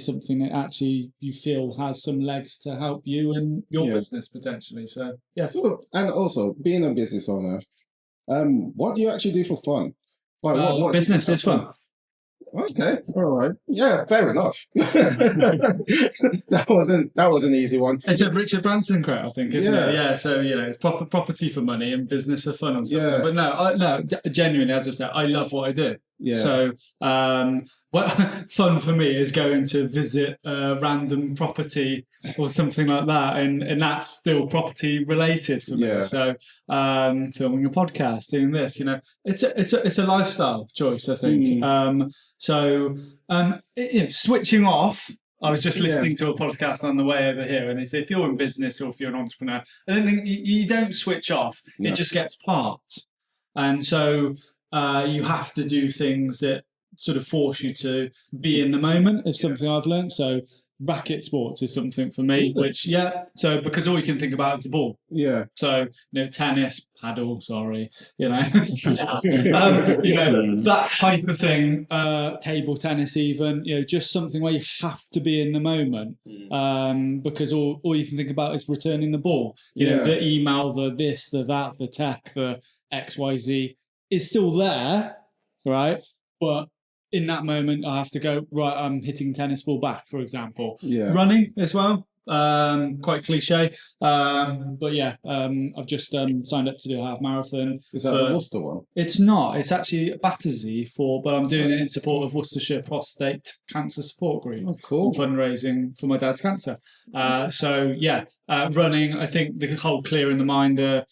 something that actually you feel has some legs to help you and your business potentially. So yeah. So, and also being a business owner, what do you actually do for fun? What business is fun. Okay, all right. Yeah, fair enough. That was an easy one. It's a Richard Branson quote, I think, isn't Yeah. it? Yeah. So it's property for money and business for fun or something. Yeah. But no, genuinely, as I said, I love what I do. Yeah. So what fun for me is going to visit a random property or something like that, and that's still property related for me. Yeah. So filming a podcast, doing this, it's a lifestyle choice, I think. Switching off. I was just listening to a podcast on the way over here, and they say if you're in business or if you're an entrepreneur, I don't think you don't switch off. No. It just gets parked, and so you have to do things that sort of force you to be in the moment. Is something I've learned. So racket sports is something for me, which so because all you can think about is the ball. Yeah. So tennis, paddle, that type of thing, table tennis even, just something where you have to be in the moment, because all you can think about is returning the ball. The email, the this, the that, the tech, the XYZ is still there, right? But in that moment, I have to go, right, I'm hitting tennis ball back, for example. Yeah. Running as well. Quite cliche. But I've just signed up to do a half marathon. Is that the Worcester one? It's not. It's actually Battersea but I'm doing it in support of Worcestershire Prostate Cancer Support Group. Oh, cool. Fundraising for my dad's cancer. Running, I think the whole clearing the mind, the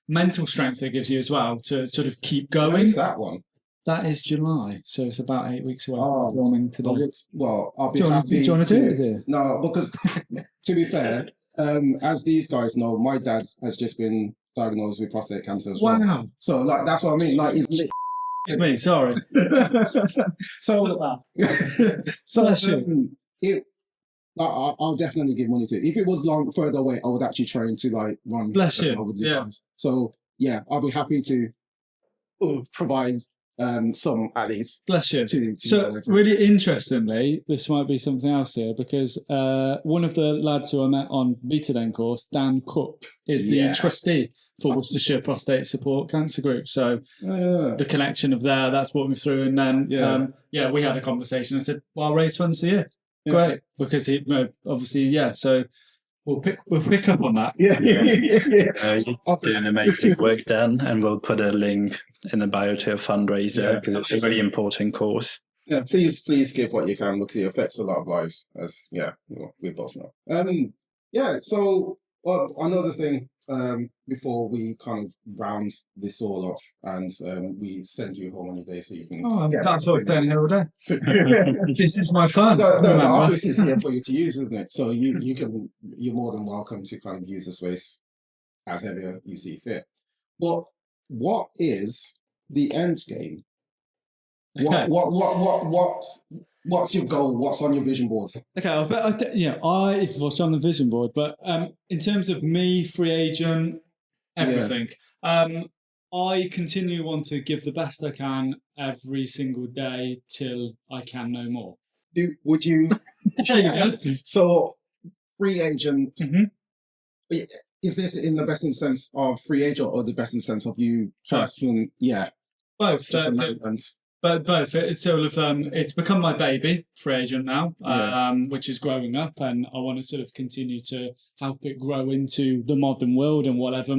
mental strength it gives you as well to sort of keep going. What is that one? That is July, so it's about 8 weeks away from filming today. I'll be happy. Do you want to do it? No, because to be fair, as these guys know, my dad has just been diagnosed with prostate cancer as well. Wow. So that's what I mean. Like, it's me, sorry. I'll definitely give money to it. If it was further away, I would actually train to run. Bless you. With you guys. So I'll be happy to provide some at least. Bless you. So really interestingly, this might be something else here, because one of the lads who I met on Betadine course, Dan Cook, is the trustee for Worcestershire Prostate Support Cancer Group. So the connection of that's brought me through, and then we had a conversation. I said, well, I'll raise funds for you. Great, because he obviously so we'll pick up on that. You're doing amazing work, Dan, and we'll put a link in the bio to a fundraiser, because it's a very important cause. Yeah, please give what you can, because it affects a lot of lives, as we both know. So another thing, before we kind of round this all off, and we send you home on your day so you can. That's what we're staying here all day. This is my fun. No, the office is here for you to use, isn't it? So you're more than welcome to kind of use the space as ever you see fit. But what is the end game? What's your goal? What's on your vision board? Okay, if what's on the vision board, but in terms of me, free agent, everything, I continue want to give the best I can every single day till I can no more. Would you? So, free agent. Mm-hmm. Is this in the best sense of free agent, or the best sense of you personally? Yeah, both. But both. It's sort of it's become my baby, free agent now, which is growing up, and I want to sort of continue to help it grow into the modern world and whatever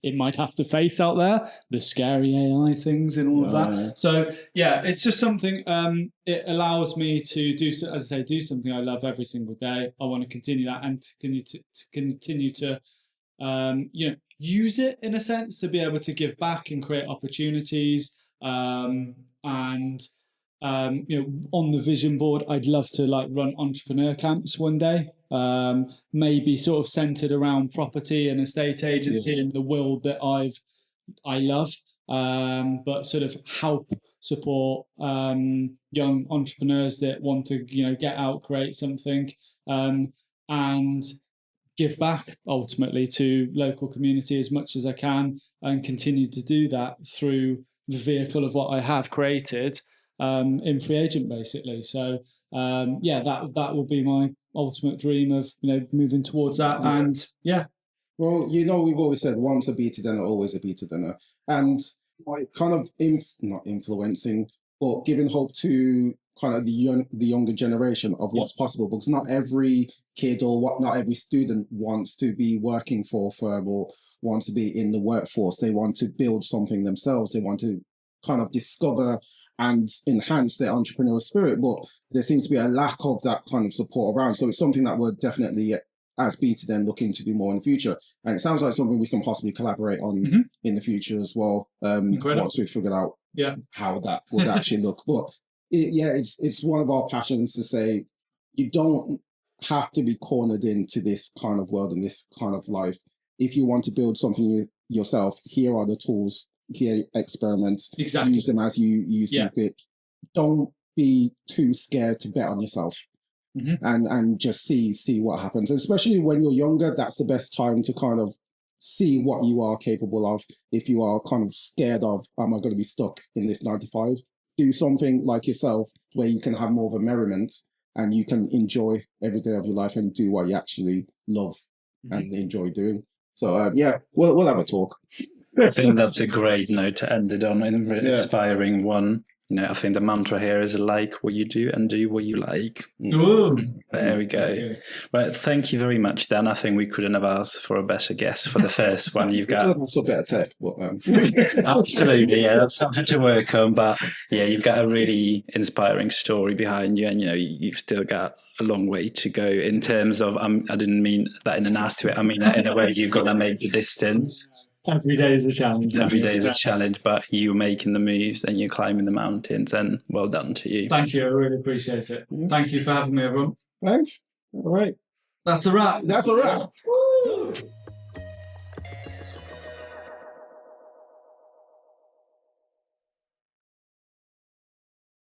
it might have to face out there, the scary AI things and all of that. So it's just something. It allows me to do something I love every single day. I want to continue that and continue to use it in a sense to be able to give back and create opportunities. And on the vision board, I'd love to run entrepreneur camps one day, maybe sort of centered around property and estate agency and the world that I love, but sort of help support young entrepreneurs that want to get out, create something, and give back ultimately to local community as much as I can, and continue to do that through the vehicle of what I have created in free agent, basically. So that will be my ultimate dream of moving towards that. And well, we've always said once a beta dinner, always a beta dinner, and kind of not influencing, but giving hope to kind of the younger generation of what's possible, because not every kid not every student wants to be working for a firm or wants to be in the workforce. They want to build something themselves. They want to kind of discover and enhance their entrepreneurial spirit, but there seems to be a lack of that kind of support around. So it's something that we're definitely, as BT, then looking to do more in the future. And it sounds like something we can possibly collaborate on in the future as well. Once we've figured out how that would actually look. But it's one of our passions to say you don't have to be cornered into this kind of world and this kind of life. If you want to build something yourself, here are the tools. Here, experiments. Exactly. Use them as you see fit. Don't be too scared to bet on yourself, and just see what happens. And especially when you're younger, that's the best time to kind of see what you are capable of. If you are kind of scared of, am I going to be stuck in this 9 to 5? Do something like yourself where you can have more of a merriment and you can enjoy every day of your life and do what you actually love and enjoy doing. So we'll have a talk. I think that's a great note to end it on, an inspiring one. I think the mantra here is like what you do and do what you like. Ooh. There we go. Right, thank you very much, Dan. I think we couldn't have asked for a better guest for the first one. You've got a better tech, but absolutely, that's something to work on. But you've got a really inspiring story behind you, and you've still got a long way to go in terms of. I didn't mean that in a nasty way. I mean that in a way you've got to make the distance. Every day is a challenge. Every day is a challenge, but you're making the moves and you're climbing the mountains, and well done to you. Thank you. I really appreciate it. Thank you for having me, everyone. Thanks. All right. That's a wrap. That's a wrap. Woo!